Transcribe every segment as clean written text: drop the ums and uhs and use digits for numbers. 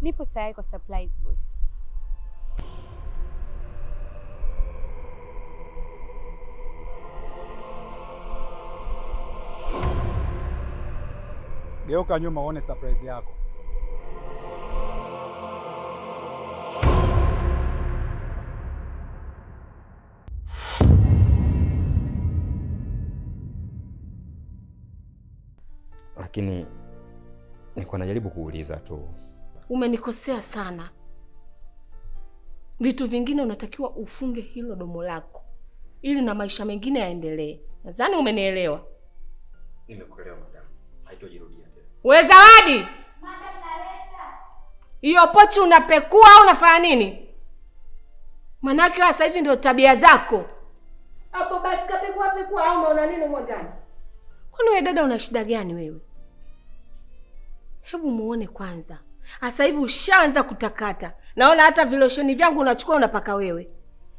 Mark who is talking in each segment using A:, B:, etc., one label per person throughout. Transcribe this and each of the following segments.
A: Nipo tayari kwa surprise boss.
B: Geuka nyuma uone surprise yako.
C: Lakini nilikuwa najaribu kuuliza tu.
D: Umenikosea sana. Vitu vingine unatakiwa ufunge hilo domo lako ili na maisha mengine yaendelee. Nadhani umenielewa.
C: Nimekuelewa madam. Haitojirudia tena.
D: Wewe Zawadi! Madam naleta. Hiyo pochi unapekua au unafanya nini? Manake sasa hivi ndio tabia zako. Hapo basi kapekua au unaona nini huko ndani? Kwani wewe dada una shida gani wewe? Hebu muone kwanza. Sasa hivi ushaanza kutakata. Naona hata vilosheni vyangu unachukua unapaka wewe.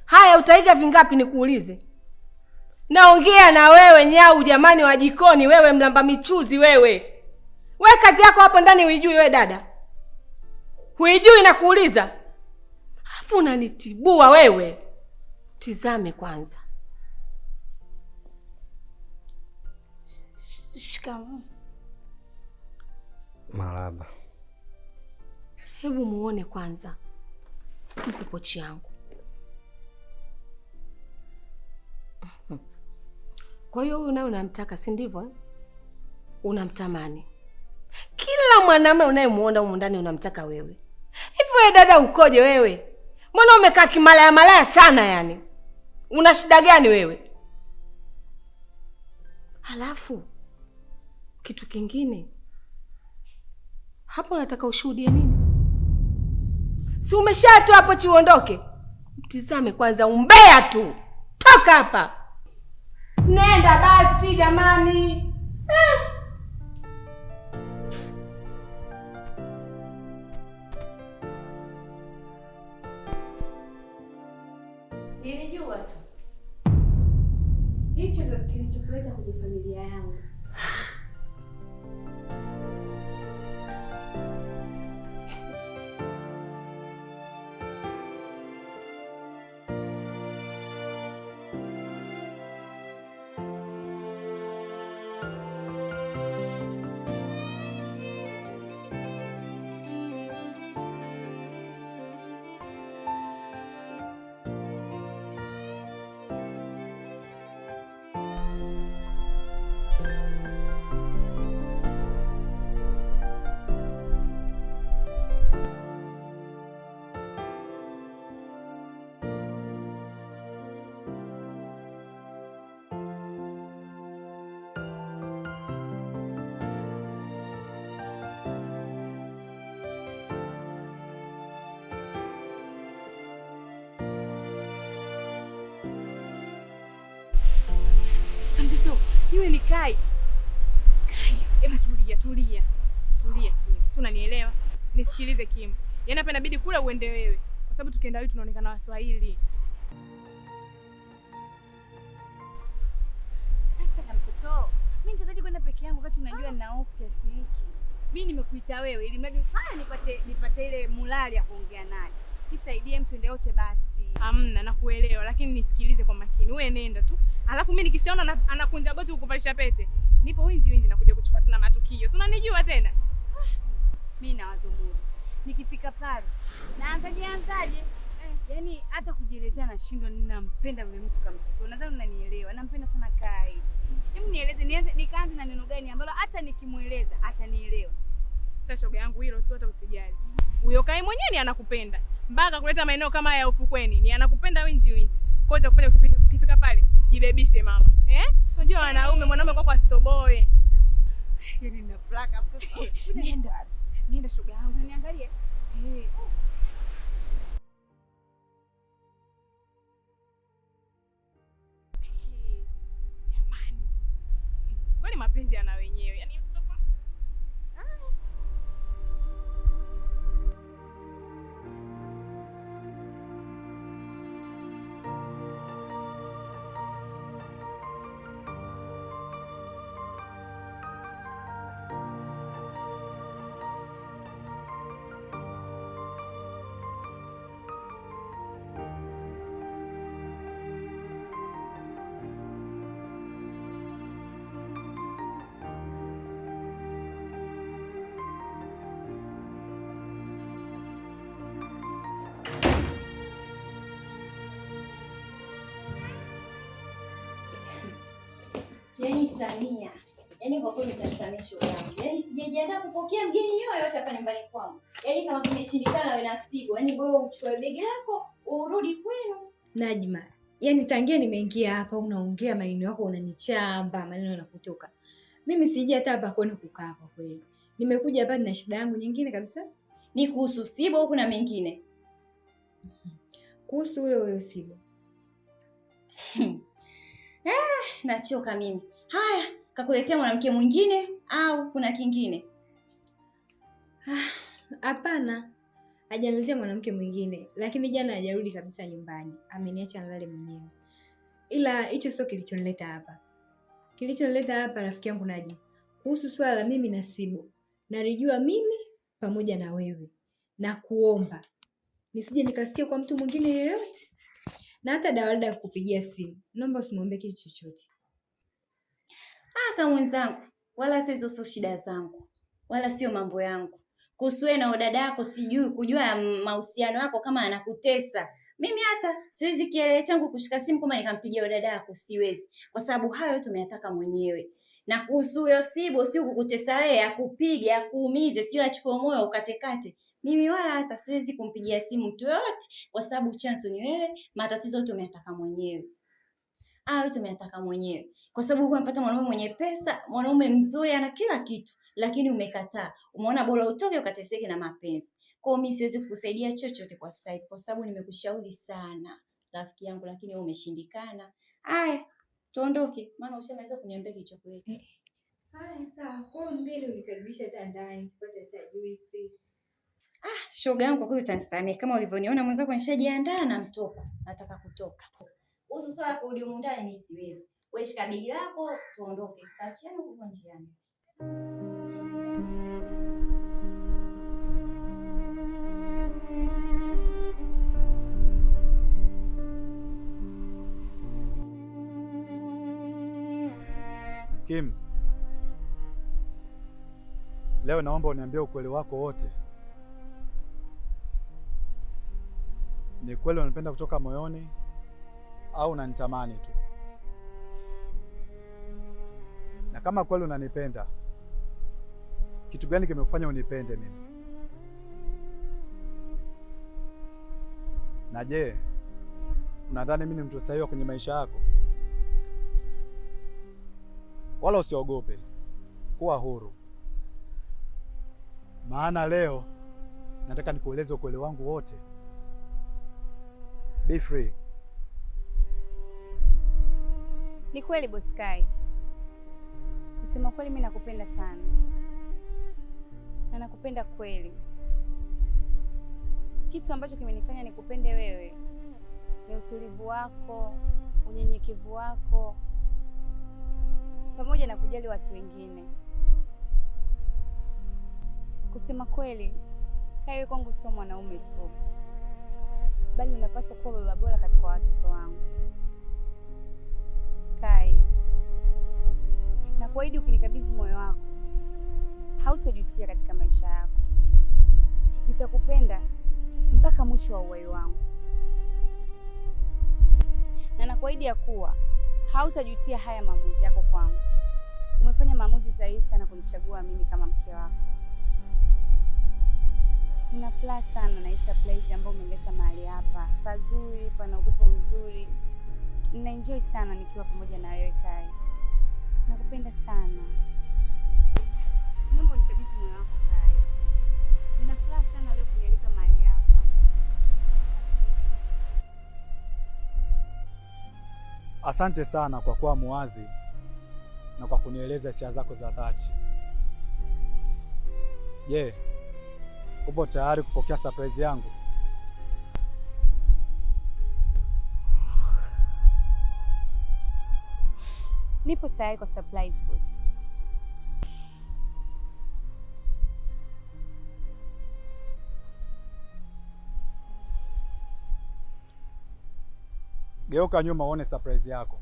D: Haya utaiga vingapi nikuulize? Naongea na wewe nyau jamani wa jikoni wewe mlamba michuzi wewe. Wewe kazi yako hapo ndani huijui wewe dada? Huijui na kuuliza? Afu unanitibua wewe. Tizame kwanza.
A: Shikamoo.
C: Marahaba.
D: Hebu muone kwanza. Mpe pochi yangu. Kwa hiyo huyu naye unamtaka, si ndivyo? Unamtamani. Kila mwanamume unayemuona huko ndani unamtaka wewe. Hivi wewe dada ukoje wewe? Mbona umekaa kimalaya malaya sana yani? Una shida gani wewe? Halafu kitu kingine. Hapo nataka ushuhudie nini? Si umeshatoa hapo chiondoke? Mtizame kwanza umbea tu. Toka hapa. Nenda basi jamani.
A: Nilijua tu. Hicho ndio kilichokuleta kwenye familia yangu. Mtoto, yule ni Kai. Kai, hebu tulia. Tulia Kim. Si unanielewa? Nisikilize Kim. Yaani hapa inabidi kule uende wewe. Kwa sababu tukienda wewe tunaonekana Waswahili. Sasa kama mtoto, mimi nitazaje kwenda peke yangu wakati unajua nina hofu kiasi hiki? Mimi nimekuita wewe ili mradi nipate ile mulali ya kuongea naye. Nisaidie mtu ende wote basi.
E: Hamna, nakuelewa lakini nisikilize kwa makini. Wewe nenda tu. Alafu mimi nikishaona anakunja goti kukuvalisha pete, nipo winji nakuja kuchukua tena matukio. Si unanijua tena?
A: Mimi na wazo moja. Nikifika pale, naanzaje? Yaani hata kujielezea nashindwa, ninampenda yule mtu kama mtoto. Nadhani unanielewa. Nampenda sana Kai. Hebu nieleze nikaanze na neno gani ambalo hata nikimueleza atanielewa.
E: Sasa shoga yangu hilo tu hata usijali. Huyo Kai mwenyewe ni anakupenda. Mpaka kuleta maeneo kama ya ufukweni, ni anakupenda winji. Kwa hiyo kufanya ukifika pale, jibebishe mama. Unajua wanaume mwanaume kwa stoboy.
A: Yaani na plaka mtoto.
E: Nenda shoga yangu.
A: Niangalie.
E: Jamani. Kwani mapenzi yana wenyewe. Yaani
F: Samia. Yaani kwa kweli nitasamia shoga yangu. Yaani sijajiandaa kupokea mgeni yoyote hapa nyumbani kwangu. Yaani kama kimeshindikana wewe nasibu, yaani bora uchukue begi lako urudi kwenu.
G: Najma, yaani tangia nimeingia hapa unaongea maneno yako unanichamba, maneno yanakutoka. Mimi sija hata hapa kwenu kukaa kwa kweli. Nimekuja hapa na shida yangu nyingine kabisa.
F: Ni kuhusu Sibo au kuna mengine?
G: Kuhusu huyo Sibo.
F: Nachoka mimi. Haya, kakuletea mwanamke mwingine au kuna kingine?
G: Hapana. Hajaniletea mwanamke mwingine, lakini jana hajarudi kabisa nyumbani. Ameniacha nilale mwenyewe. Ila hicho sio kilichonileta hapa. Kilichonileta hapa rafiki yangu Najma. Kuhusu swala la mimi na Sibo. Nalijua mimi pamoja na wewe. Na kuomba nisije nikasikia kwa mtu mwingine yeyote. Na hata Dawalda ya kupigia simu. Naomba usimwambie kitu chochote.
F: Kama mwenzangu, wala hata hizo sio shida zangu. Wala sio mambo yangu. Kuhusu wewe na dada yako sijui kujua mahusiano yako kama anakutesa. Mimi hata siwezi kielele changu kushika simu kama nikampigia dada yako, siwezi. Kwa sababu hayo tumeyataka mwenyewe. Na kuhusu huyo Sibo sio kukutesa wewe, akupige, akuumize, sio achukue moyo ukatekate. Mimi wala hata siwezi kumpigia simu mtu yote kwa sababu chanzo ni wewe, matatizo tumeyataka mwenyewe. Hayo tumeyataka mwenyewe. Kwa sababu umepata mwanaume mwenye pesa, mwanaume mzuri ana kila kitu, lakini umekataa. Umeona bora utoke ukateseke na mapenzi. Kwa hiyo mimi siwezi kukusaidia chochote kwa sasa hivi kwa sababu nimekushauri sana rafiki yangu, lakini wewe umeshindikana. Haya, tuondoke maana ushamaliza kuniambia kichoko yetu.
G: Haya sawa, kwa mgeni unikaribisha hata ndani tupate hata juice.
F: Shoga yangu kwa kweli utanistania kama ulivyoniona mwenzako nishajiandaa na mtoko. Nataka kutoka. Uso sawa kurudi huko ndani mimi siwezi. Wewe shika begi lako tuondoke. Tutaachana huko njiani.
B: Kim, leo naomba uniambie ukweli wako wote. Ni kweli unanipenda kutoka moyoni au unanitamani tu? Na kama kweli unanipenda, kitu gani kimekufanya unipende mimi? Na je, unadhani mimi ni mtu sahihi kwenye maisha yako? Wala usiogope, kuwa huru. Maana leo nataka nikueleze ukweli wangu wote. Be free.
A: Ni kweli Boss Kai. Kusema kweli mimi nakupenda sana. Na nakupenda kweli. Kitu ambacho kimenifanya nikupende wewe ni utulivu wako, unyenyekevu wako, pamoja na kujali watu wengine. Kusema kweli, Kai kwangu sio mwanaume tu, bali unapaswa kuwa baba bora katika watoto wangu. Kai, na kuahidi ukinikabidhi moyo wako, hautojutia katika maisha yako. Nitakupenda mpaka mwisho wa uhai wangu. Na nakuahidi ya kuwa hautajutia haya maamuzi yako kwangu. Umefanya maamuzi sahihi sana kunichagua mimi kama mke wako. Nina furaha sana na hii surprise ambayo umeleta mahali hapa. Pazuri, pana upepo mzuri. Ninaenjoy sana nikiwa pamoja na wewe Kai. Nakupenda sana. Naomba unikabidhi moyo wako Kai. Nina furaha sana leo kunialika mahali hapa.
B: Asante sana kwa kuwa muwazi na kwa kunieleza hisia zako za dhati. Je, upo tayari kupokea surprise yangu?
A: Nipo tayari kwa surprise boss.
B: Geuka nyuma uone surprise yako.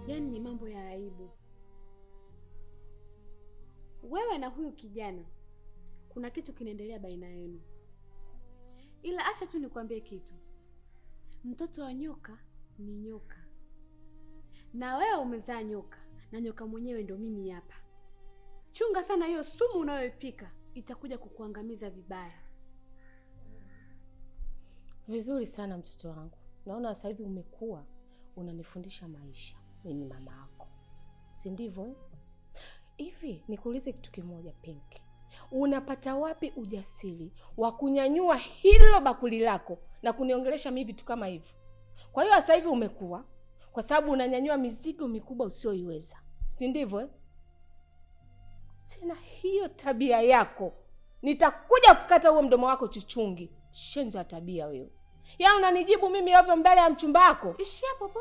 A: Yaani ni mambo ya aibu. Wewe na huyu kijana kuna kitu kinaendelea baina yenu. Ila acha tu nikwambie kitu. Mtoto wa nyoka ni nyoka. Na wewe umezaa nyoka, na nyoka mwenyewe ndo mimi hapa. Chunga sana hiyo sumu unayoipika, itakuja kukuangamiza vibaya.
D: Vizuri sana mtoto wangu. Naona sasa hivi umekuwa unanifundisha maisha. Mimi mama yako. Si ndivyo? Hivi nikuulize kitu kimoja Pinky. Unapata wapi ujasiri wa kunyanyua hilo bakuli lako na kuniongelesha mimi vitu kama hivyo? Kwa hiyo sasa hivi umekuwa kwa sababu unanyanyua mizigo mikubwa usioiweza. Si ndivyo? Sina hiyo tabia yako. Nitakuja kukata huo mdomo wako chuchungi. Shenzo ya tabia wewe. Ya unanijibu mimi ovyo mbele ya mchumba wako?
A: Ishia popo.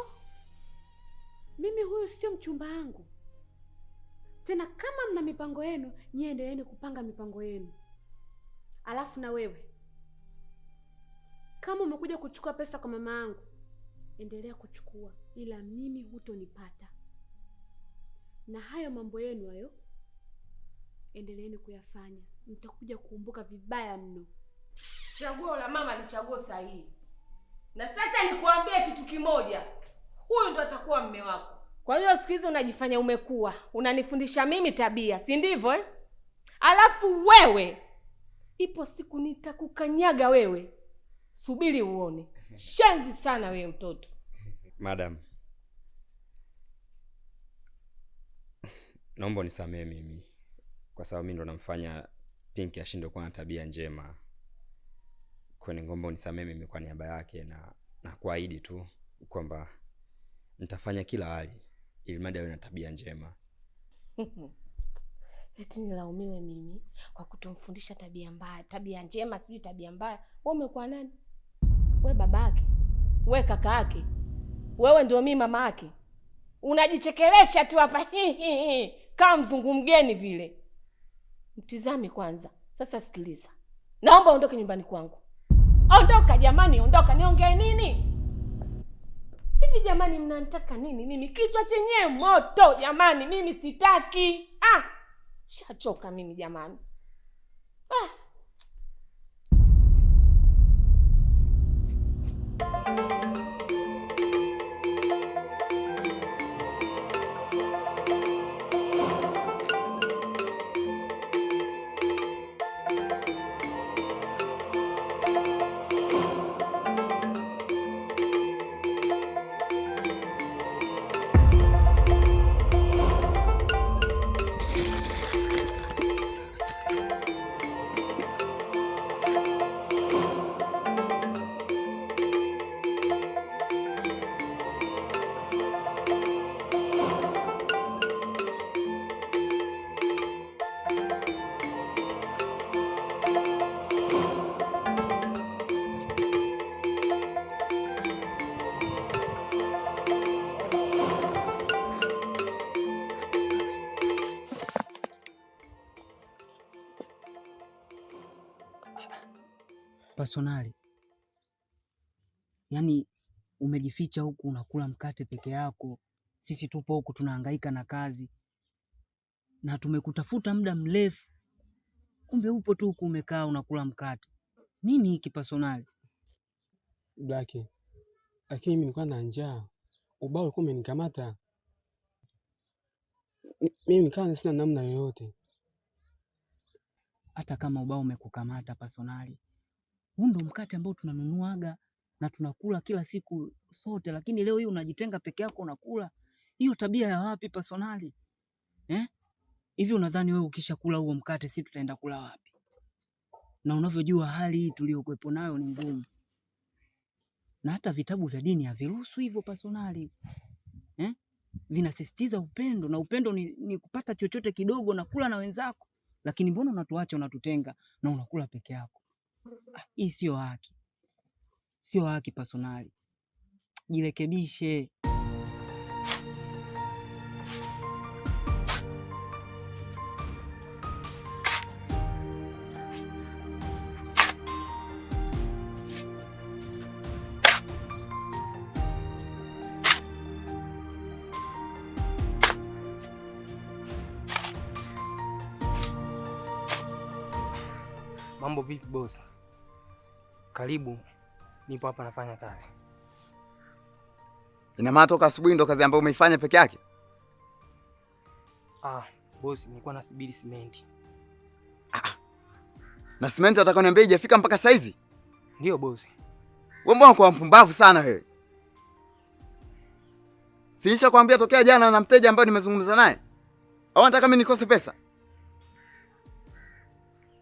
A: Mimi huyu sio mchumba wangu. Tena kama mna mipango yenu, nyie endeleeni kupanga mipango yenu. Alafu na wewe, kama umekuja kuchukua pesa kwa mama yangu, endelea kuchukua, ila mimi hutonipata. Na hayo mambo yenu hayo, endeleeni kuyafanya. Mtakuja kukumbuka vibaya mno.
D: Chaguo la mama ni chaguo sahihi. Na sasa nikuambie kitu kimoja. Huyu ndo atakuwa mume wako. Kwa hiyo siku hizi unajifanya umekuwa, unanifundisha mimi tabia, si ndivyo? Alafu wewe, ipo siku nitakukanyaga wewe. Subiri uone. Shenzi sana wewe mtoto.
C: Madam, naomba unisamehe mimi kwa sababu mimi ndo namfanya Pinky ashindwe kuwa na tabia njema. Kwa hiyo ngomba unisamehe mimi kwa niaba yake, na kuahidi tu kwamba nitafanya kila hali ili mradi awe na tabia njema.
D: Eti nilaumiwe mimi kwa kutomfundisha tabia mbaya, tabia njema, sijui tabia mbaya. Wewe umekuwa nani? Wewe babake? Wewe kaka yake? Wewe ndio mimi mama yake? Unajichekelesha tu hapa kama mzungu mgeni vile. Mtizami kwanza. Sasa sikiliza. Naomba ondoke nyumbani kwangu. Ondoka jamani, ondoka. Niongee nini? Hivi jamani mnanitaka nini mimi? Kichwa chenyewe moto jamani, mimi sitaki. Shachoka mimi jamani.
H: Personali, yaani umejificha huku unakula mkate peke yako. Sisi tupo huku tunahangaika na kazi na tumekutafuta muda mrefu, kumbe upo tu huku umekaa unakula mkate. Nini hiki Personali?
I: Blaki, lakini mimi nilikuwa na njaa. Ubao ulikuwa umenikamata. Mimi nikawa sina namna yoyote.
H: Hata kama ubao umekukamata Personali, huu ndo mkate ambao tunanunuaga na tunakula kila siku sote, lakini leo hii unajitenga peke yako unakula. Hiyo tabia ya wapi Personali? Hivi unadhani wewe ukishakula huo mkate sisi tutaenda kula wapi? Na unavyojua hali hii tuliyokuepo nayo ni ngumu. Na hata vitabu vya dini haviruhusu hivyo Personali. Vinasisitiza upendo, na upendo ni kupata chochote kidogo na kula na wenzako. Lakini mbona unatuacha, unatutenga na unakula peke yako? Hii sio haki. Sio haki Personali. Jirekebishe.
I: Mambo vipi boss? Karibu, nipo hapa nafanya kazi.
J: Ina maana toka asubuhi ndo kazi ambayo umeifanya peke yake?
I: Boss, nilikuwa nasubiri simenti.
J: Na simenti atakoniambia haijafika mpaka saizi?
I: Ndio boss.
J: Wewe mbona kwa mpumbavu sana wewe? Siisha kwambia tokea jana na mteja ambaye nimezungumza naye. Au nataka mimi nikose pesa?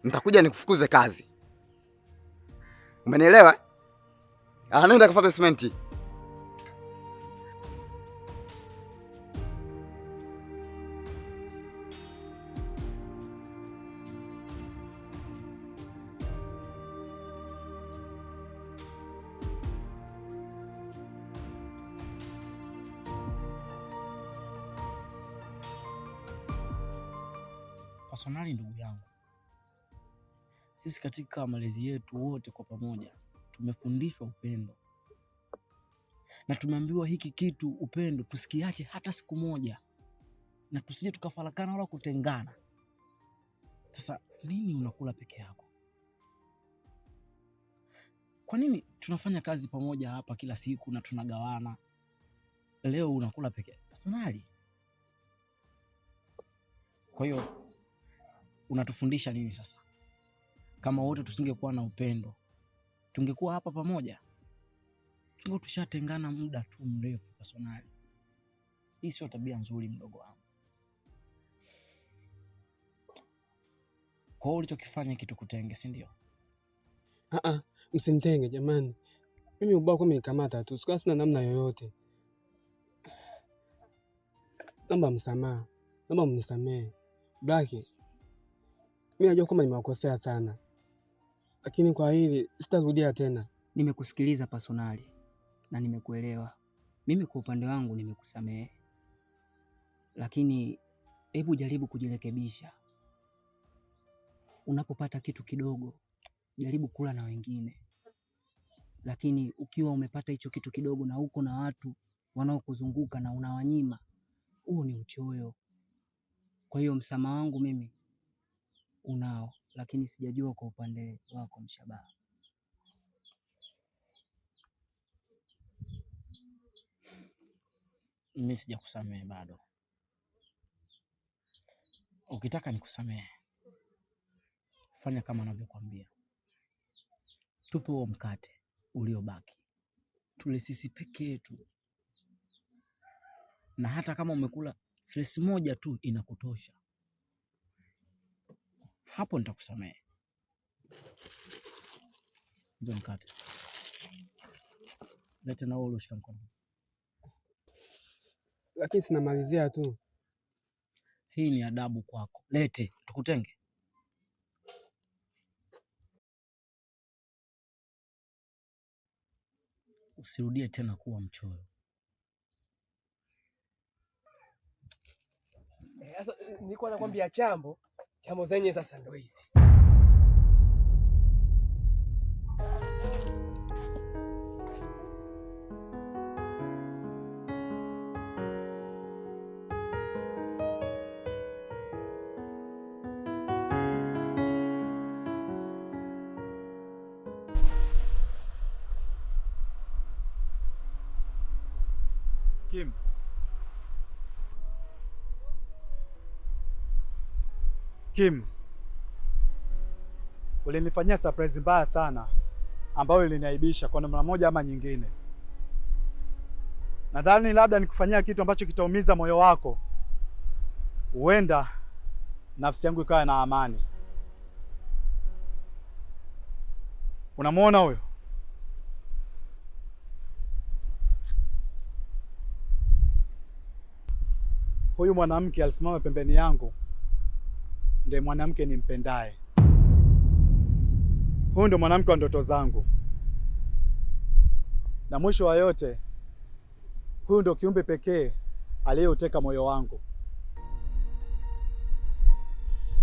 J: Nitakuja nikufukuze kazi. Umenielewa? Nenda kafuate simenti.
H: Personali ndugu yangu, sisi katika malezi yetu wote kwa pamoja tumefundishwa upendo, na tumeambiwa hiki kitu upendo tusikiache hata siku moja, na tusije tukafarakana wala kutengana. Sasa nini unakula peke yako? Kwa nini tunafanya kazi pamoja hapa kila siku na tunagawana, leo unakula peke yako? Personali, kwa hiyo unatufundisha nini sasa? Kama wote tusingekuwa na upendo, tungekuwa hapa pamoja? Tungo tushatengana muda tu mrefu. Personali, hii sio tabia nzuri mdogo wangu. Kwa hiyo ulichokifanya kitu kutenge, si ndio?
I: Msimtenge jamani. Mimi ubao kwa mnikamata tu, sikuwa sina namna yoyote. Naomba msamaha. Naomba mnisamehe. Blaki, mimi najua kwamba nimewakosea sana, lakini kwa hili sitarudia tena.
H: Nimekusikiliza Personali na nimekuelewa. Mimi kwa upande wangu nimekusamehe, lakini hebu jaribu kujirekebisha. Unapopata kitu kidogo, jaribu kula na wengine, lakini ukiwa umepata hicho kitu kidogo na uko na watu wanaokuzunguka na unawanyima, huo ni uchoyo. Kwa hiyo msamaha wangu mimi unao, lakini sijajua kwa upande wako Mshabaha. Mimi sijakusamehe bado. Ukitaka nikusamehe, fanya kama ninavyokuambia. Tupe huo mkate uliobaki, tule sisi peke yetu, na hata kama umekula stress moja tu inakutosha. Hapo nitakusamehe. Ndio mkate. Lete na wewe uloshika mkono.
I: Lakini sinamalizia tu.
H: Hii ni adabu kwako. Lete, tukutenge. Usirudie tena kuwa mchoyo.
I: Sasa nilikuwa nakwambia chambo zenye sasa ndo hizi.
B: Kim. Kim, ulinifanyia surprise mbaya sana ambayo iliniaibisha kwa namna moja ama nyingine. Nadhani labda nikufanyia kitu ambacho kitaumiza moyo wako, huenda nafsi yangu ikawa na amani. Unamwona huyo? Huyu mwanamke alisimama pembeni yangu ndiye mwanamke nimpendaye. Huyu ndio mwanamke wa ndoto zangu, na mwisho wa yote, huyu ndio kiumbe pekee aliyeuteka moyo wangu,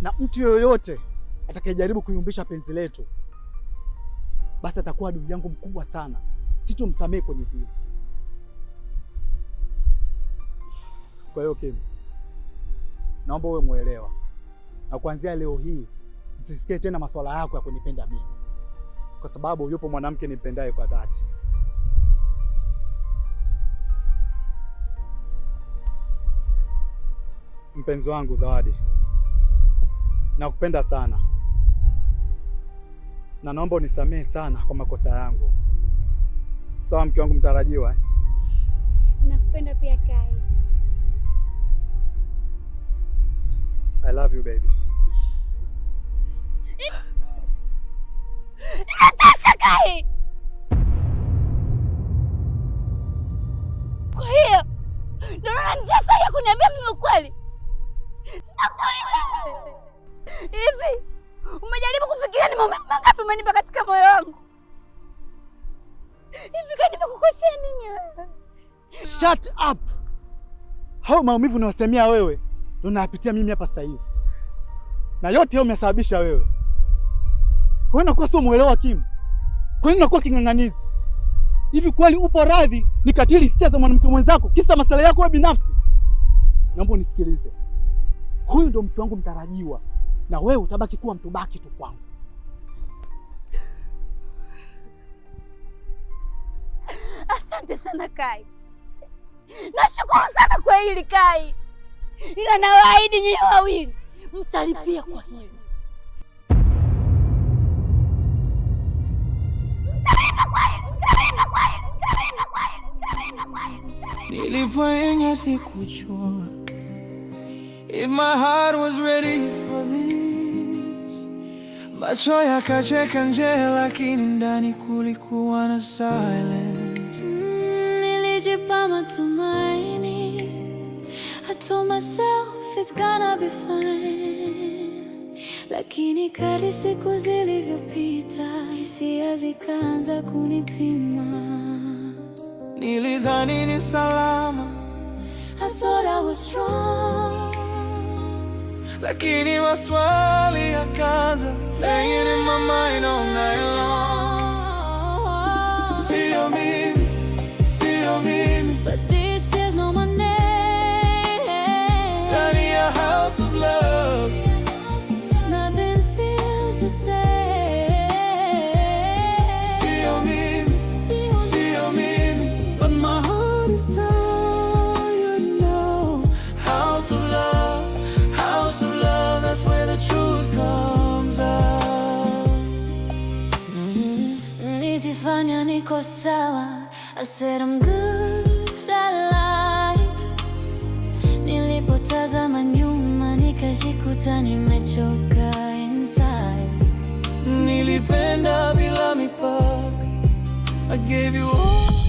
B: na mtu yoyote atakayejaribu kuyumbisha penzi letu, basi atakuwa adui yangu mkubwa sana. Sitomsamehe kwenye hili. Kwa hiyo Kim, naomba uwe mwelewa, na kuanzia leo hii nisisikie tena masuala yako ya kunipenda mimi, kwa sababu yupo mwanamke nipendaye kwa dhati. Mpenzi wangu Zawadi, nakupenda sana na naomba unisamehe sana kwa makosa yangu. Sawa mke wangu mtarajiwa?
A: Nakupenda pia Kai.
B: I love you baby.
A: Natasha Kai. Kwa hiyo ndio unanijasa ya kuniambia mimi ukweli? Sinakuuliza. Hivi umejaribu kufikiria ni maumivu mangapi umenipa katika moyo wangu? Hivi Kai, nimekukosea nini wewe?
B: Shut up. Hao maumivu unayosemea wewe ndio nayapitia mimi hapa sasa hivi. Na yote hayo umesababisha wewe. Kwa nini unakuwa sio muelewa Kim? Kwa nini unakuwa king'ang'anizi? Hivi kweli upo radhi nikatili hisia za mwanamke mwenzako kisa masuala yako wewe binafsi? Naomba unisikilize. Huyu ndio mke wangu mtarajiwa na wewe utabaki kuwa mtubaki tu kwangu.
A: Asante sana Kai. Nashukuru sana kwa hili Kai. Ila nawaahidi nyinyi wawili mtalipia kwa hili.
K: Nilipoenye sikujua if my heart was ready for this. Macho yakacheka nje lakini ndani kulikuwa na silence.
L: Nilijipa matumaini. I told myself it's gonna be fine. Lakini kadri siku zilivyopita hisia zikaanza kunipima.
K: Nilidhani ni salama,
L: I thought I was strong.
K: lakini maswali yakaanza playing in my mind all night long. Sio mimi, sio mimi,
L: but these tears know my name.
K: Ndani ya house of love,
L: nothing feels the same.
K: Sio mimi, sio mimi, but my heart is tired now. House of love, house of love, that's where the truth comes out.
L: Nijifanya niko sawa, I said I'm good, I lied. Nilipotazama nyuma nikajikuta nimechoka inside.
K: Nilipenda bila mipaka, I gave you all